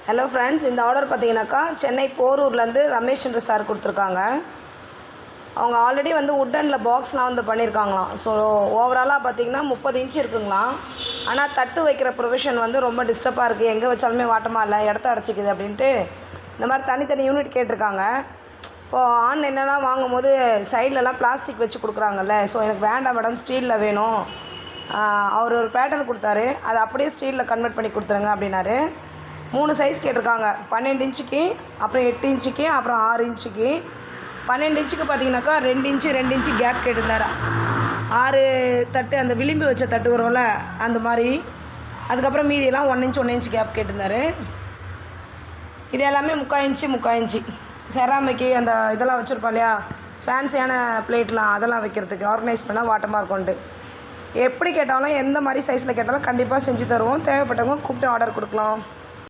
Hello friends, இந்த order பார்த்தீங்கன்னாக்கா சென்னை போரூர்லேருந்து ரமேஷ் என்ற சார் கொடுத்துருக்காங்க. அவங்க ஆல்ரெடி உட்டனில் பாக்ஸ்லாம் பண்ணியிருக்காங்களாம். ஸோ ஓவராலாக பார்த்தீங்கன்னா 30 இன்ச் இருக்குங்களாம். ஆனால் தட்டு வைக்கிற ப்ரொவிஷன் ரொம்ப டிஸ்டர்பாக இருக்குது, எங்கே வச்சாலுமே வாட்டமாக இல்லை, இடத்த அடைச்சிக்குது அப்படின்ட்டு இந்த மாதிரி தனித்தனி யூனிட் கேட்டிருக்காங்க. இப்போது ஆன்லைன்லாம் வாங்கும்போது சைட்லலாம் பிளாஸ்டிக் வச்சு கொடுக்குறாங்கல்ல. ஸோ எனக்கு வேண்டாம் மேடம், ஸ்டீலில் வேணும். அவர் ஒரு பேட்டர்ன் கொடுத்தாரு, அதை அப்படியே ஸ்டீலில் கன்வெர்ட் பண்ணி கொடுத்துருங்க அப்படின்னாரு. 3 சைஸ் கேட்டிருக்காங்க. 12 இன்ச்சுக்கு, அப்புறம் 8 இன்ச்சுக்கு, அப்புறம் 6 இன்ச்சுக்கு. 12 இன்ச்சுக்கு பார்த்தீங்கன்னாக்கா 2 இன்ச்சு 2 இன்ச்சு கேப் கேட்டிருந்தாரு. 6 தட்டு, அந்த விளிம்பு வச்ச தட்டு வரும்ல அந்த மாதிரி. அதுக்கப்புறம் மீதியெல்லாம் 1 இன்ச் 1 இன்ச் கேப் கேட்டிருந்தாரு. இது எல்லாமே 3/4 இன்ச்சு 3/4 இன்ச்சு செராமிக்கு அந்த இதெல்லாம் வச்சுருப்போம் இல்லையா, ஃபேன்சியான பிளேட்லாம், அதெல்லாம் வைக்கிறதுக்கு ஆர்கனைஸ் பண்ணால் வாட்டமாக இருக்கும்ன்ட்டு. எப்படி கேட்டாலும், எந்த மாதிரி சைஸில் கேட்டாலும் கண்டிப்பாக செஞ்சு தருவோம். தேவைப்பட்டவங்க கூப்பிட்டு ஆர்டர் கொடுக்கலாம்.